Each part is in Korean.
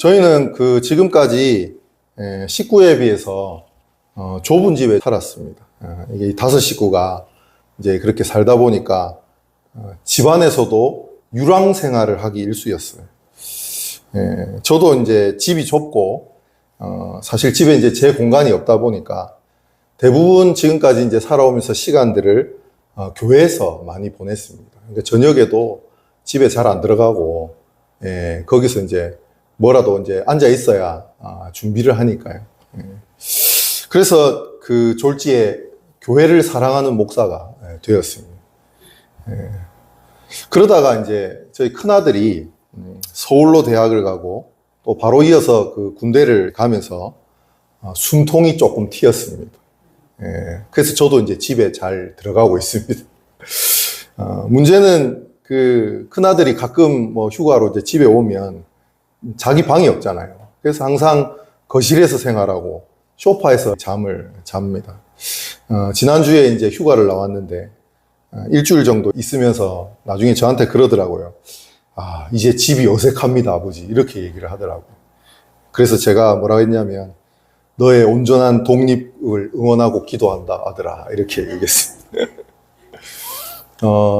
저희는 지금까지 식구에 비해서 좁은 집에 살았습니다. 이게 5식구가 이제 그렇게 살다 보니까 집안에서도 유랑 생활을 하기 일쑤였어요. 저도 이제 집이 좁고 사실 집에 이제 제 공간이 없다 보니까 대부분 지금까지 이제 살아오면서 시간들을 교회에서 많이 보냈습니다. 그러니까 저녁에도 집에 잘 안 들어가고 거기서 이제 뭐라도 이제 앉아 있어야 준비를 하니까요. 그래서 그 졸지에 교회를 사랑하는 목사가 되었습니다. 그러다가 이제 저희 큰아들이 서울로 대학을 가고 또 바로 이어서 그 군대를 가면서 숨통이 조금 튀었습니다. 그래서 저도 이제 집에 잘 들어가고 있습니다. 문제는 그 큰아들이 가끔 뭐 휴가로 이제 집에 오면 자기 방이 없잖아요. 그래서 항상 거실에서 생활하고 소파에서 잠을 잡니다. 지난주에 이제 휴가를 나왔는데 일주일 정도 있으면서 나중에 저한테 그러더라고요. 이제 집이 어색합니다, 아버지. 이렇게 얘기를 하더라고요. 그래서 제가 뭐라고 했냐면, 너의 온전한 독립을 응원하고 기도한다, 아들아. 이렇게 얘기했습니다.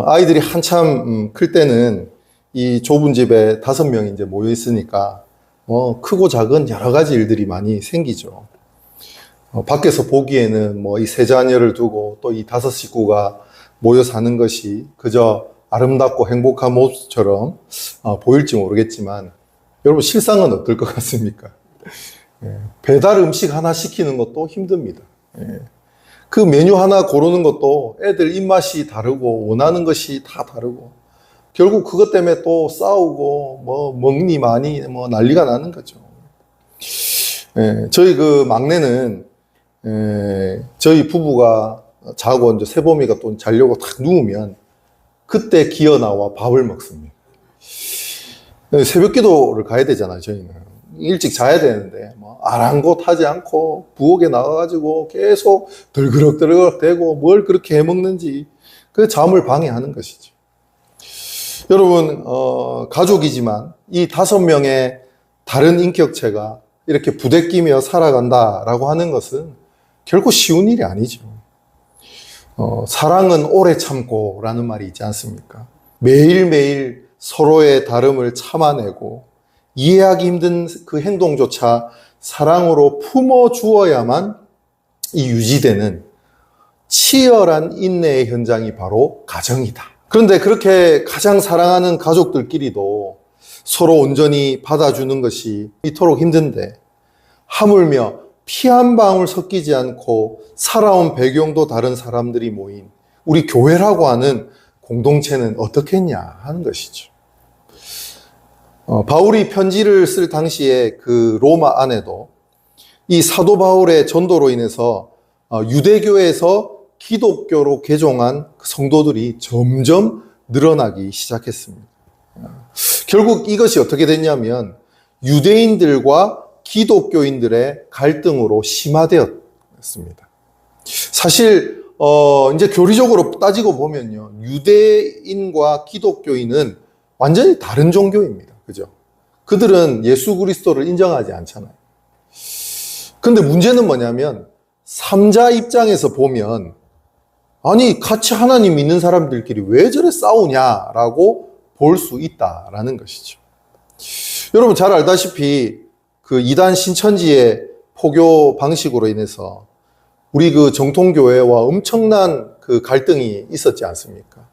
아이들이 한참 클 때는 이 좁은 집에 5명이 이제 모여 있으니까, 크고 작은 여러 가지 일들이 많이 생기죠. 밖에서 보기에는 뭐 이 3자녀를 두고 또 이 5식구가 모여 사는 것이 그저 아름답고 행복한 모습처럼 보일지 모르겠지만 여러분 실상은 어떨 것 같습니까? 배달 음식 하나 시키는 것도 힘듭니다. 그 메뉴 하나 고르는 것도 애들 입맛이 다르고 원하는 것이 다 다르고 결국 그것 때문에 또 싸우고 뭐 먹니 마니 뭐 난리가 나는 거죠. 저희 그 막내는 저희 부부가 자고 이제 새봄이가 또 자려고 탁 누우면 그때 기어 나와 밥을 먹습니다. 새벽 기도를 가야 되잖아요, 저희는. 일찍 자야 되는데, 뭐, 아랑곳하지 않고, 부엌에 나가가지고 계속 덜그럭덜그럭 대고 뭘 그렇게 해 먹는지, 그 잠을 방해하는 것이죠. 여러분, 가족이지만 이 5명의 다른 인격체가 이렇게 부대끼며 살아간다라고 하는 것은 결코 쉬운 일이 아니죠. 사랑은 오래 참고 라는 말이 있지 않습니까? 매일매일 서로의 다름을 참아내고 이해하기 힘든 그 행동조차 사랑으로 품어주어야만 이 유지되는 치열한 인내의 현장이 바로 가정이다. 그런데 그렇게 가장 사랑하는 가족들끼리도 서로 온전히 받아주는 것이 이토록 힘든데 하물며 피 한 방울 섞이지 않고 살아온 배경도 다른 사람들이 모인 우리 교회라고 하는 공동체는 어떻겠냐 하는 것이죠. 바울이 편지를 쓸 당시에 그 로마 안에도 이 사도 바울의 전도로 인해서 유대교에서 기독교로 개종한 성도들이 점점 늘어나기 시작했습니다. 결국 이것이 어떻게 됐냐면 유대인들과 기독교인들의 갈등으로 심화되었습니다. 사실 이제 교리적으로 따지고 보면요, 유대인과 기독교인은 완전히 다른 종교입니다. 그죠? 그들은 예수 그리스도를 인정하지 않잖아요. 근데 문제는 뭐냐면 3자 입장에서 보면 아니 같이 하나님 믿는 사람들끼리 왜 저래 싸우냐라고 볼 수 있다라는 것이죠. 여러분 잘 알다시피 그 이단 신천지의 포교 방식으로 인해서 우리 그 정통교회와 엄청난 그 갈등이 있었지 않습니까?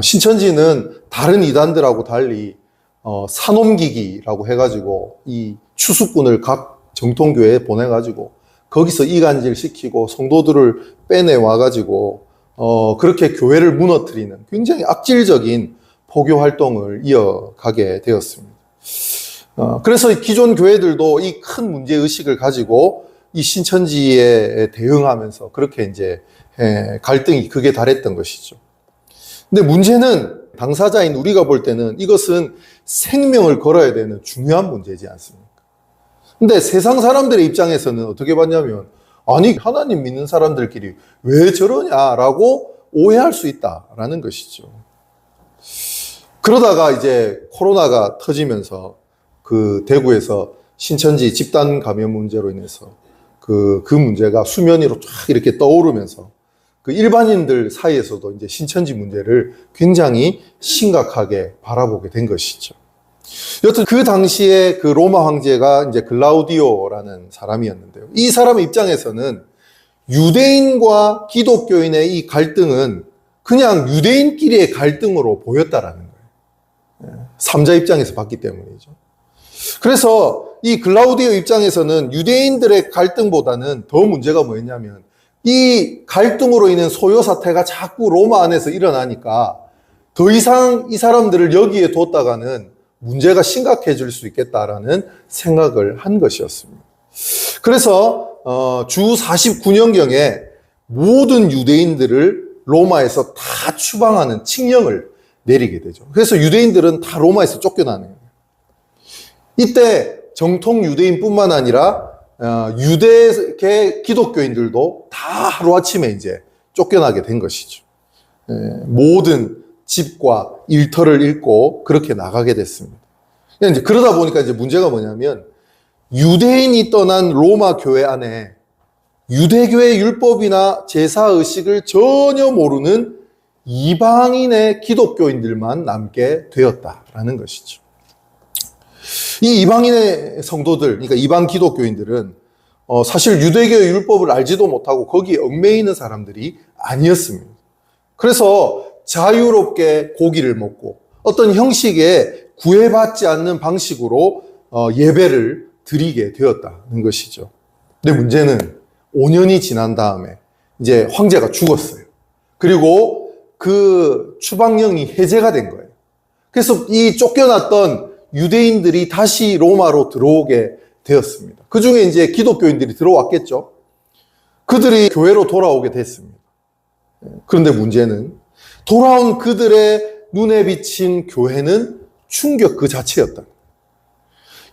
신천지는 다른 이단들하고 달리 산옮기기라고 해가지고 이 추수꾼을 각 정통교회에 보내가지고 거기서 이간질 시키고 성도들을 빼내와가지고 그렇게 교회를 무너뜨리는 굉장히 악질적인 포교 활동을 이어가게 되었습니다. 그래서 기존 교회들도 이 큰 문제의식을 가지고 이 신천지에 대응하면서 그렇게 이제 갈등이 극에 달했던 것이죠. 근데 문제는 당사자인 우리가 볼 때는 이것은 생명을 걸어야 되는 중요한 문제지 않습니까? 근데 세상 사람들의 입장에서는 어떻게 봤냐면 아니 하나님 믿는 사람들끼리 왜 저러냐라고 오해할 수 있다라는 것이죠. 그러다가 이제 코로나가 터지면서 그 대구에서 신천지 집단 감염 문제로 인해서 그 문제가 수면 위로 쫙 이렇게 떠오르면서 그 일반인들 사이에서도 이제 신천지 문제를 굉장히 심각하게 바라보게 된 것이죠. 여튼 그 당시에 그 로마 황제가 이제 글라우디오라는 사람이었는데요. 이 사람의 입장에서는 유대인과 기독교인의 이 갈등은 그냥 유대인끼리의 갈등으로 보였다라는 거예요. 삼자 입장에서 봤기 때문이죠. 그래서 이 글라우디오 입장에서는 유대인들의 갈등보다는 더 문제가 뭐였냐면 이 갈등으로 인한 소요 사태가 자꾸 로마 안에서 일어나니까 더 이상 이 사람들을 여기에 뒀다가는 문제가 심각해질 수 있겠다라는 생각을 한 것이었습니다. 그래서 주 49년경에 모든 유대인들을 로마에서 다 추방하는 칙령을 내리게 되죠. 그래서 유대인들은 다 로마에서 쫓겨나는 거예요. 이때 정통 유대인뿐만 아니라 유대계 기독교인들도 다 하루아침에 이제 쫓겨나게 된 것이죠. 모든 집과 일터를 잃고 그렇게 나가게 됐습니다. 이제 그러다 보니까 이제 문제가 뭐냐면 유대인이 떠난 로마 교회 안에 유대교의 율법이나 제사의식을 전혀 모르는 이방인의 기독교인들만 남게 되었다라는 것이죠. 이 이방인의 성도들, 그러니까 이방 기독교인들은 사실 유대교의 율법을 알지도 못하고 거기에 얽매이는 있는 사람들이 아니었습니다. 그래서 자유롭게 고기를 먹고 어떤 형식에 구애받지 않는 방식으로 예배를 드리게 되었다는 것이죠. 근데 문제는 5년이 지난 다음에 이제 황제가 죽었어요. 그리고 그 추방령이 해제가 된 거예요. 그래서 이 쫓겨났던 유대인들이 다시 로마로 들어오게 되었습니다. 그 중에 이제 기독교인들이 들어왔겠죠. 그들이 교회로 돌아오게 됐습니다. 그런데 문제는 돌아온 그들의 눈에 비친 교회는 충격 그 자체였다.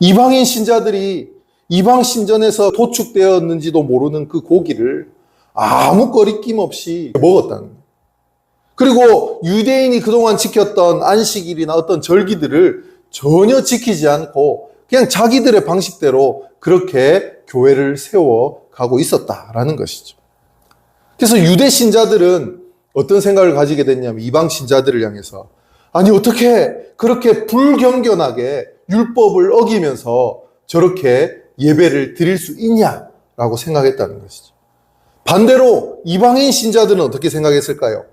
이방인 신자들이 이방 신전에서 도축되었는지도 모르는 그 고기를 아무 거리낌 없이 먹었다는 거예요. 그리고 유대인이 그동안 지켰던 안식일이나 어떤 절기들을 전혀 지키지 않고 그냥 자기들의 방식대로 그렇게 교회를 세워가고 있었다라는 것이죠. 그래서 유대 신자들은 어떤 생각을 가지게 됐냐면 이방 신자들을 향해서 아니 어떻게 그렇게 불경건하게 율법을 어기면서 저렇게 예배를 드릴 수 있냐라고 생각했다는 것이죠. 반대로 이방인 신자들은 어떻게 생각했을까요?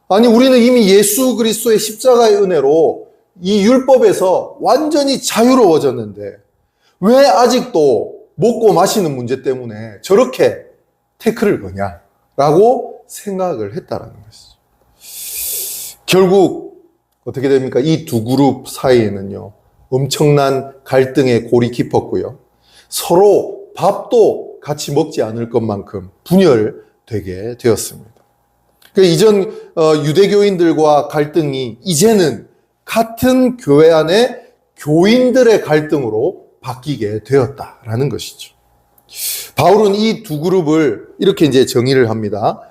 아니 우리는 이미 예수 그리스도의 십자가의 은혜로 이 율법에서 완전히 자유로워졌는데 왜 아직도 먹고 마시는 문제 때문에 저렇게 태클을 거냐라고 생각을 했다라는 것이죠. 결국 어떻게 됩니까? 이 두 그룹 사이에는요 엄청난 갈등의 골이 깊었고요. 서로 밥도 같이 먹지 않을 것만큼 분열되게 되었습니다. 그러니까 이전 유대교인들과 갈등이 이제는 같은 교회 안에 교인들의 갈등으로 바뀌게 되었다라는 것이죠. 바울은 이 두 그룹을 이렇게 이제 정의를 합니다.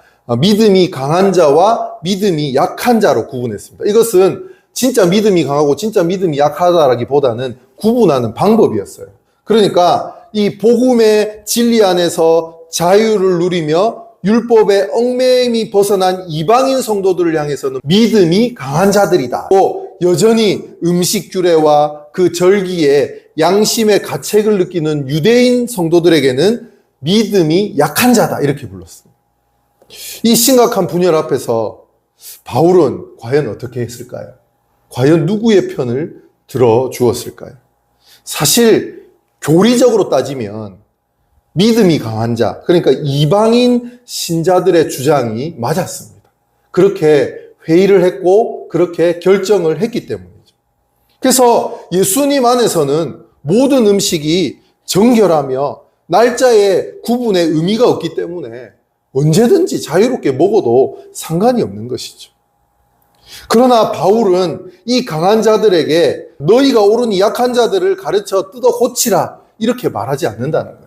믿음이 강한 자와 믿음이 약한 자로 구분했습니다. 이것은 진짜 믿음이 강하고 진짜 믿음이 약하다라기보다는 구분하는 방법이었어요. 그러니까 이 복음의 진리 안에서 자유를 누리며 율법의 얽매임이 벗어난 이방인 성도들을 향해서는 믿음이 강한 자들이다. 또 여전히 음식 규례와 그 절기에 양심의 가책을 느끼는 유대인 성도들에게는 믿음이 약한 자다. 이렇게 불렀습니다. 이 심각한 분열 앞에서 바울은 과연 어떻게 했을까요? 과연 누구의 편을 들어주었을까요? 사실 교리적으로 따지면 믿음이 강한 자, 그러니까 이방인 신자들의 주장이 맞았습니다. 그렇게 회의를 했고 그렇게 결정을 했기 때문이죠. 그래서 예수님 안에서는 모든 음식이 정결하며 날짜의 구분에 의미가 없기 때문에 언제든지 자유롭게 먹어도 상관이 없는 것이죠. 그러나 바울은 이 강한 자들에게 너희가 옳으니 약한 자들을 가르쳐 뜯어 고치라 이렇게 말하지 않는다는 거예요.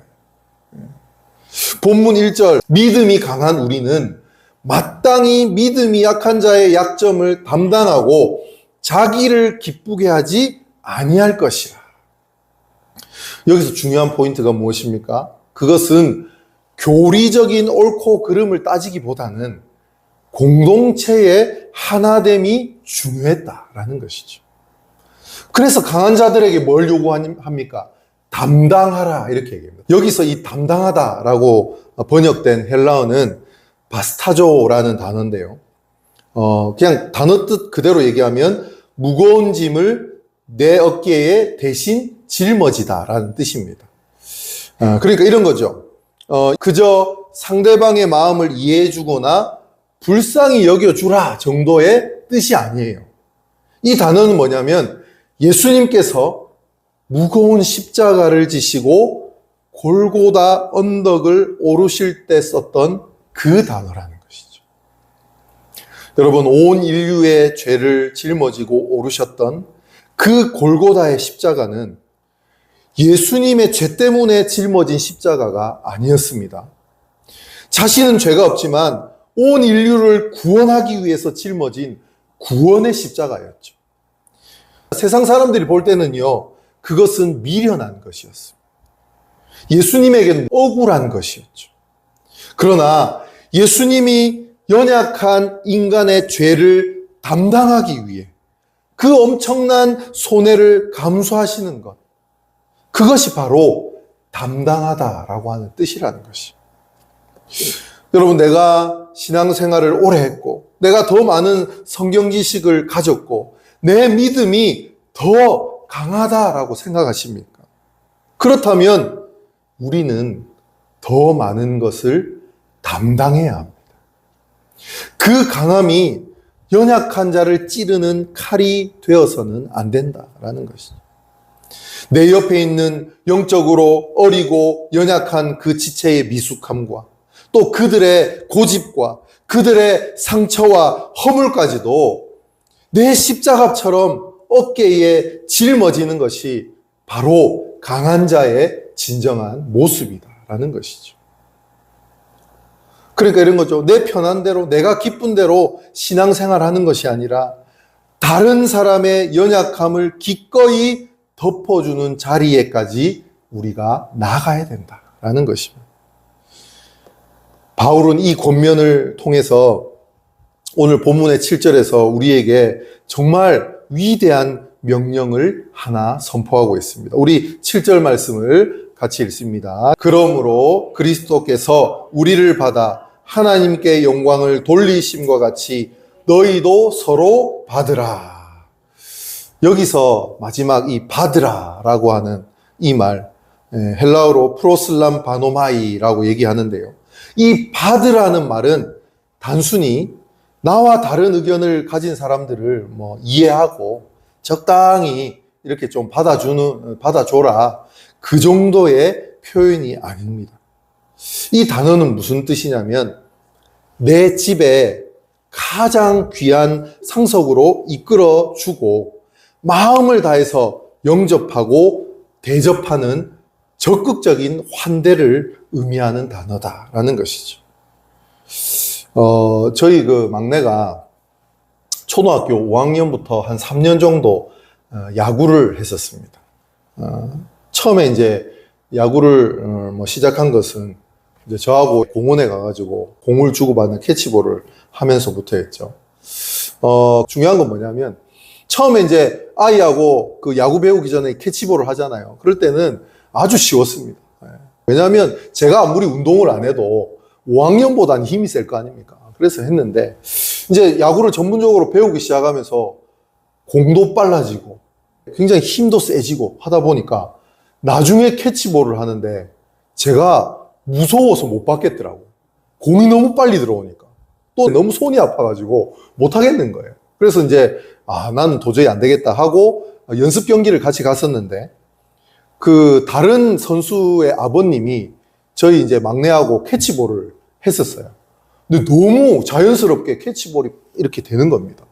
본문 1절 믿음이 강한 우리는 마땅히 믿음이 약한 자의 약점을 담당하고 자기를 기쁘게 하지 아니할 것이라. 여기서 중요한 포인트가 무엇입니까? 그것은 교리적인 옳고 그름을 따지기보다는 공동체의 하나됨이 중요했다라는 것이죠. 그래서 강한 자들에게 뭘 요구합니까? 담당하라, 이렇게 얘기합니다. 여기서 이 담당하다라고 번역된 헬라어는 바스타조라는 단어인데요. 그냥 단어 뜻 그대로 얘기하면 무거운 짐을 내 어깨에 대신 짊어지다라는 뜻입니다. 그러니까 이런 거죠. 그저 상대방의 마음을 이해해 주거나 불쌍히 여겨주라 정도의 뜻이 아니에요. 이 단어는 뭐냐면 예수님께서 무거운 십자가를 지시고 골고다 언덕을 오르실 때 썼던 그 단어라는 것이죠. 여러분, 온 인류의 죄를 짊어지고 오르셨던 그 골고다의 십자가는 예수님의 죄 때문에 짊어진 십자가가 아니었습니다. 자신은 죄가 없지만 온 인류를 구원하기 위해서 짊어진 구원의 십자가였죠. 세상 사람들이 볼 때는요, 그것은 미련한 것이었습니다. 예수님에게는 억울한 것이었죠. 그러나 예수님이 연약한 인간의 죄를 담당하기 위해 그 엄청난 손해를 감수하시는 것, 그것이 바로 담당하다라고 하는 뜻이라는 것이. 여러분, 내가 신앙생활을 오래 했고, 내가 더 많은 성경 지식을 가졌고, 내 믿음이 더 강하다라고 생각하십니까? 그렇다면 우리는 더 많은 것을 담당해야 합니다. 그 강함이 연약한 자를 찌르는 칼이 되어서는 안 된다라는 것이죠. 내 옆에 있는 영적으로 어리고 연약한 그 지체의 미숙함과 또 그들의 고집과 그들의 상처와 허물까지도 내 십자가처럼 어깨에 짊어지는 것이 바로 강한 자의 진정한 모습이다라는 것이죠. 그러니까 이런 거죠. 내 편한 대로, 내가 기쁜 대로 신앙생활하는 것이 아니라 다른 사람의 연약함을 기꺼이 덮어주는 자리에까지 우리가 나가야 된다라는 것입니다. 바울은 이 권면을 통해서 오늘 본문의 7절에서 우리에게 정말 위대한 명령을 하나 선포하고 있습니다. 우리 7절 말씀을 같이 읽습니다. 그러므로 그리스도께서 우리를 받아 하나님께 영광을 돌리심과 같이 너희도 서로 받으라. 여기서 마지막 이 받으라라고 하는 이 말, 헬라어로 프로슬람 바노마이라고 얘기하는데요. 이 받으라는 말은 단순히 나와 다른 의견을 가진 사람들을 이해하고 적당히 이렇게 좀 받아줘라, 그 정도의 표현이 아닙니다. 이 단어는 무슨 뜻이냐면 내 집에 가장 귀한 상속으로 이끌어주고 마음을 다해서 영접하고 대접하는 적극적인 환대를 의미하는 단어다라는 것이죠. 저희 그 막내가 초등학교 5학년부터 한 3년 정도 야구를 했었습니다. 처음에 이제 야구를 시작한 것은 이제 저하고 공원에 가가지고 공을 주고받는 캐치볼을 하면서부터였죠. 중요한 건 뭐냐면 처음에 이제 아이하고 그 야구 배우기 전에 캐치볼을 하잖아요. 그럴 때는 아주 쉬웠습니다. 왜냐하면 제가 아무리 운동을 안 해도 5학년보다는 힘이 셀 거 아닙니까? 그래서 했는데 이제 야구를 전문적으로 배우기 시작하면서 공도 빨라지고 굉장히 힘도 세지고 하다 보니까 나중에 캐치볼을 하는데 제가 무서워서 못 받겠더라고. 공이 너무 빨리 들어오니까. 또 너무 손이 아파가지고 못 하겠는 거예요. 그래서 이제 나는 도저히 안 되겠다 하고 연습 경기를 같이 갔었는데 그 다른 선수의 아버님이 저희 이제 막내하고 캐치볼을 했었어요. 근데 너무 자연스럽게 캐치볼이 이렇게 되는 겁니다.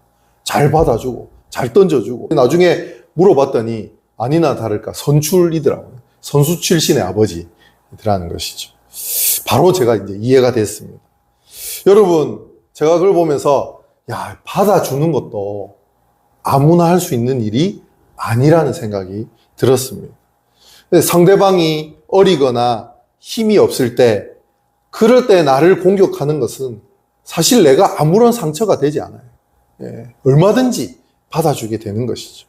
잘 받아주고 잘 던져주고 나중에 물어봤더니 아니나 다를까 선출이더라고요. 선수 출신의 아버지라는 것이죠. 바로 제가 이제 이해가 됐습니다. 여러분, 제가 그걸 보면서 받아주는 것도 아무나 할 수 있는 일이 아니라는 생각이 들었습니다. 상대방이 어리거나 힘이 없을 때, 그럴 때 나를 공격하는 것은 사실 내가 아무런 상처가 되지 않아요. 얼마든지 받아주게 되는 것이죠.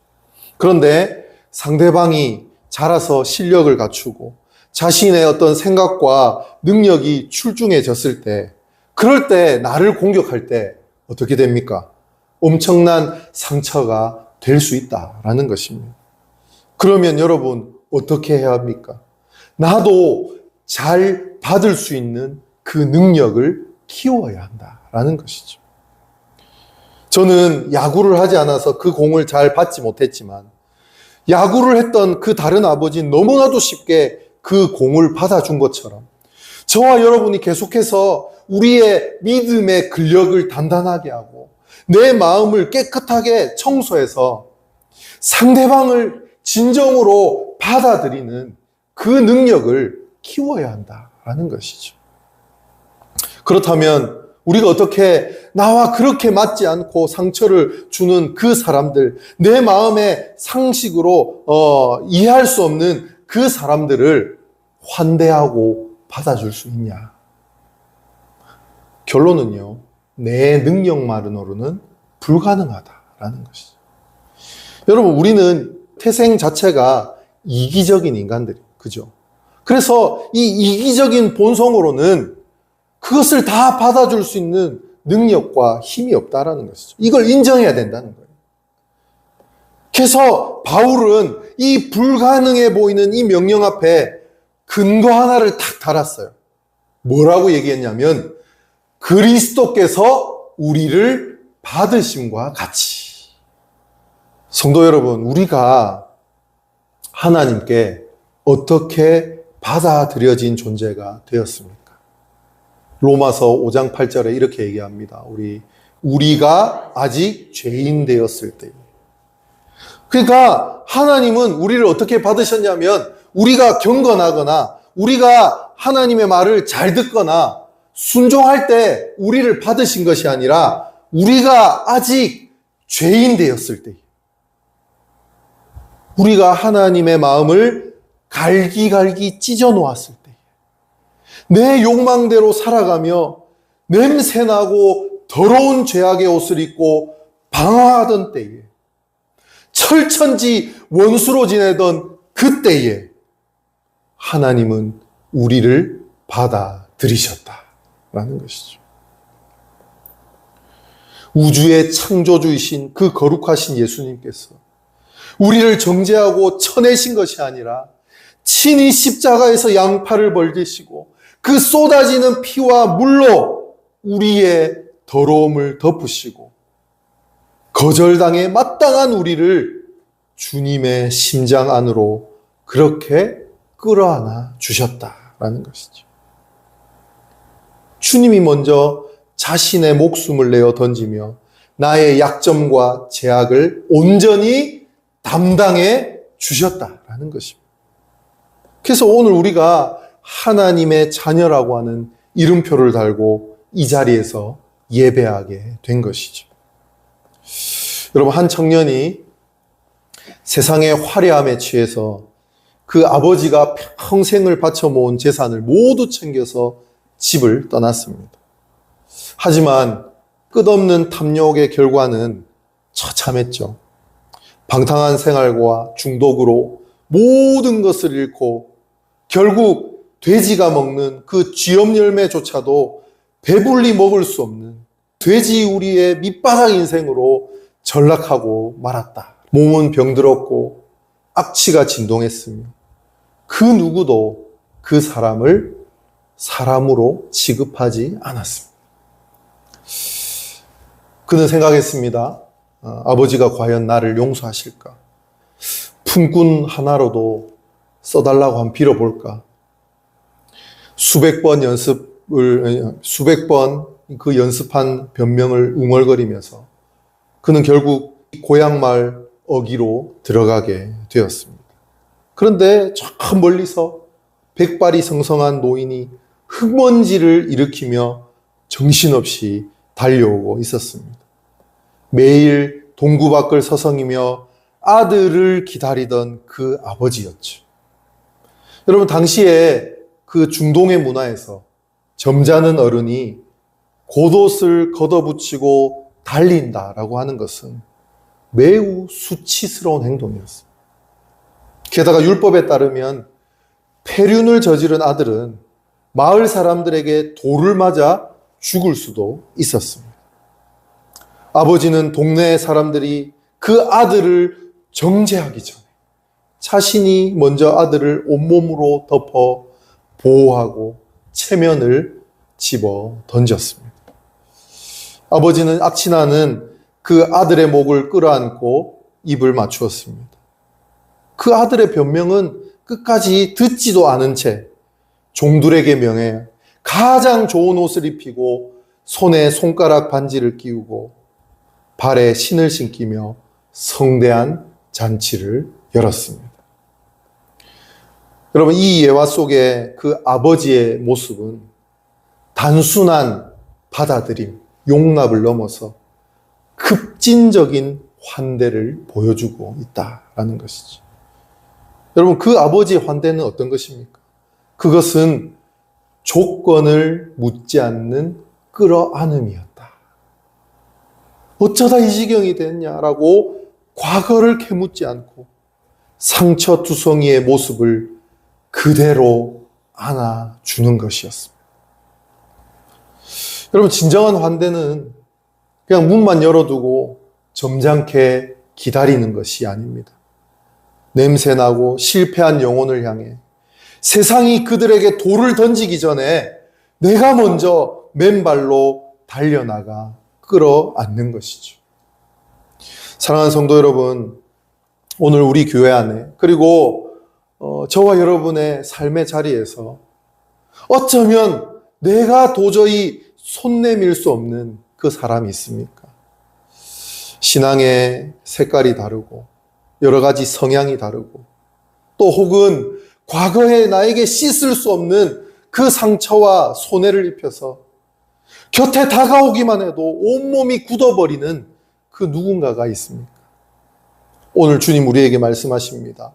그런데 상대방이 자라서 실력을 갖추고 자신의 어떤 생각과 능력이 출중해졌을 때, 그럴 때 나를 공격할 때 어떻게 됩니까? 엄청난 상처가 될 수 있다라는 것입니다. 그러면 여러분 어떻게 해야 합니까? 나도 잘 받을 수 있는 그 능력을 키워야 한다라는 것이죠. 저는 야구를 하지 않아서 그 공을 잘 받지 못했지만, 야구를 했던 그 다른 아버지는 너무나도 쉽게 그 공을 받아준 것처럼, 저와 여러분이 계속해서 우리의 믿음의 근력을 단단하게 하고 내 마음을 깨끗하게 청소해서 상대방을 진정으로 받아들이는 그 능력을 키워야 한다라는 것이죠. 그렇다면 우리가 어떻게 나와 그렇게 맞지 않고 상처를 주는 그 사람들, 내 마음의 상식으로 이해할 수 없는 그 사람들을 환대하고 받아줄 수 있냐? 결론은요, 내 능력만으로는 불가능하다라는 것이죠. 여러분, 우리는 태생 자체가 이기적인 인간들이에요. 그죠? 그래서 이 이기적인 본성으로는 그것을 다 받아줄 수 있는 능력과 힘이 없다라는 것이죠. 이걸 인정해야 된다는 거예요. 그래서 바울은 이 불가능해 보이는 이 명령 앞에 근거 하나를 탁 달았어요. 뭐라고 얘기했냐면, 그리스도께서 우리를 받으심과 같이. 성도 여러분, 우리가 하나님께 어떻게 받아들여진 존재가 되었습니까? 로마서 5장 8절에 이렇게 얘기합니다. 우리가 아직 죄인 되었을 때. 그러니까 하나님은 우리를 어떻게 받으셨냐면, 우리가 경건하거나 우리가 하나님의 말을 잘 듣거나 순종할 때 우리를 받으신 것이 아니라 우리가 아직 죄인 되었을 때, 우리가 하나님의 마음을 갈기갈기 찢어 놓았을 때, 내 욕망대로 살아가며 냄새나고 더러운 죄악의 옷을 입고 방황하던 때에, 철천지 원수로 지내던 그때에 하나님은 우리를 받아들이셨다라는 것이죠. 우주의 창조주이신 그 거룩하신 예수님께서 우리를 정죄하고 쳐내신 것이 아니라 친히 십자가에서 양팔을 벌리시고 그 쏟아지는 피와 물로 우리의 더러움을 덮으시고 거절당에 마땅한 우리를 주님의 심장 안으로 그렇게 끌어안아 주셨다라는 것이죠. 주님이 먼저 자신의 목숨을 내어 던지며 나의 약점과 제약을 온전히 담당해 주셨다라는 것입니다. 그래서 오늘 우리가 하나님의 자녀라고 하는 이름표를 달고 이 자리에서 예배하게 된 것이죠. 여러분, 한 청년이 세상의 화려함에 취해서 그 아버지가 평생을 바쳐 모은 재산을 모두 챙겨서 집을 떠났습니다. 하지만 끝없는 탐욕의 결과는 처참했죠. 방탕한 생활과 중독으로 모든 것을 잃고 결국 돼지가 먹는 그 쥐염 열매조차도 배불리 먹을 수 없는 돼지우리의 밑바닥 인생으로 전락하고 말았다. 몸은 병들었고 악취가 진동했으며 그 누구도 그 사람을 사람으로 취급하지 않았습니다. 그는 생각했습니다. 아버지가 과연 나를 용서하실까? 품꾼 하나로도 써달라고 한번 빌어볼까? 수백 번 그 연습한 변명을 웅얼거리면서 그는 결국 고향말 어기로 들어가게 되었습니다. 그런데 저 멀리서 백발이 성성한 노인이 흙먼지를 일으키며 정신없이 달려오고 있었습니다. 매일 동구 밖을 서성이며 아들을 기다리던 그 아버지였죠. 여러분, 당시에 그 중동의 문화에서 점잖은 어른이 겉옷을 걷어붙이고 달린다라고 하는 것은 매우 수치스러운 행동이었습니다. 게다가 율법에 따르면 폐륜을 저지른 아들은 마을 사람들에게 돌을 맞아 죽을 수도 있었습니다. 아버지는 동네 사람들이 그 아들을 정죄하기 전에 자신이 먼저 아들을 온몸으로 덮어 보호하고 체면을 집어 던졌습니다. 아버지는 악취나는 그 아들의 목을 끌어안고 입을 맞추었습니다. 그 아들의 변명은 끝까지 듣지도 않은 채 종들에게 명해 가장 좋은 옷을 입히고 손에 손가락 반지를 끼우고 발에 신을 신기며 성대한 잔치를 열었습니다. 여러분, 이 예화 속에 그 아버지의 모습은 단순한 받아들임, 용납을 넘어서 급진적인 환대를 보여주고 있다라는 것이죠. 여러분, 그 아버지의 환대는 어떤 것입니까? 그것은 조건을 묻지 않는 끌어안음이었다. 어쩌다 이 지경이 됐냐라고 과거를 캐묻지 않고 상처투성이의 모습을 그대로 안아주는 것이었습니다. 여러분, 진정한 환대는 그냥 문만 열어두고 점잖게 기다리는 것이 아닙니다. 냄새나고 실패한 영혼을 향해 세상이 그들에게 돌을 던지기 전에 내가 먼저 맨발로 달려나가 끌어안는 것이죠. 사랑하는 성도 여러분, 오늘 우리 교회 안에 그리고 저와 여러분의 삶의 자리에서 어쩌면 내가 도저히 손 내밀 수 없는 그 사람이 있습니까? 신앙의 색깔이 다르고 여러 가지 성향이 다르고 또 혹은 과거에 나에게 씻을 수 없는 그 상처와 손해를 입혀서 곁에 다가오기만 해도 온몸이 굳어버리는 그 누군가가 있습니까? 오늘 주님 우리에게 말씀하십니다.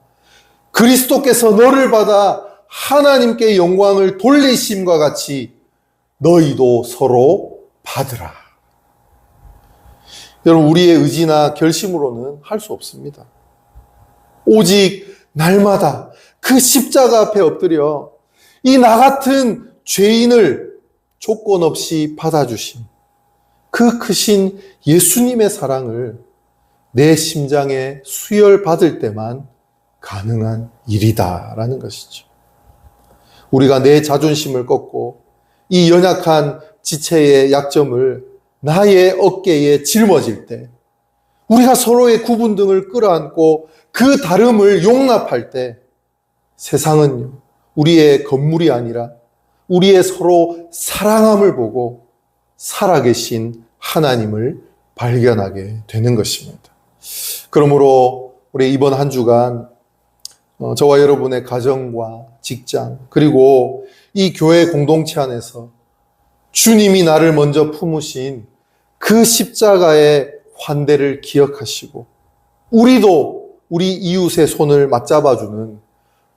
그리스도께서 너를 받아 하나님께 영광을 돌리심과 같이 너희도 서로 받으라. 여러분, 우리의 의지나 결심으로는 할 수 없습니다. 오직 날마다 그 십자가 앞에 엎드려 이 나 같은 죄인을 조건 없이 받아주신 그 크신 예수님의 사랑을 내 심장에 수혈받을 때만 가능한 일이다라는 것이죠. 우리가 내 자존심을 꺾고 이 연약한 지체의 약점을 나의 어깨에 짊어질 때, 우리가 서로의 구분 등을 끌어안고 그 다름을 용납할 때 세상은요, 우리의 건물이 아니라 우리의 서로 사랑함을 보고 살아계신 하나님을 발견하게 되는 것입니다. 그러므로 우리 이번 한 주간 저와 여러분의 가정과 직장 그리고 이 교회 공동체 안에서 주님이 나를 먼저 품으신 그 십자가의 환대를 기억하시고 우리도 우리 이웃의 손을 맞잡아주는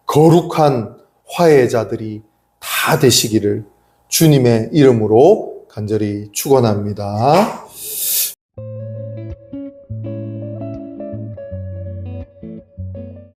거룩한 화해자들이 다 되시기를 주님의 이름으로 간절히 축원합니다.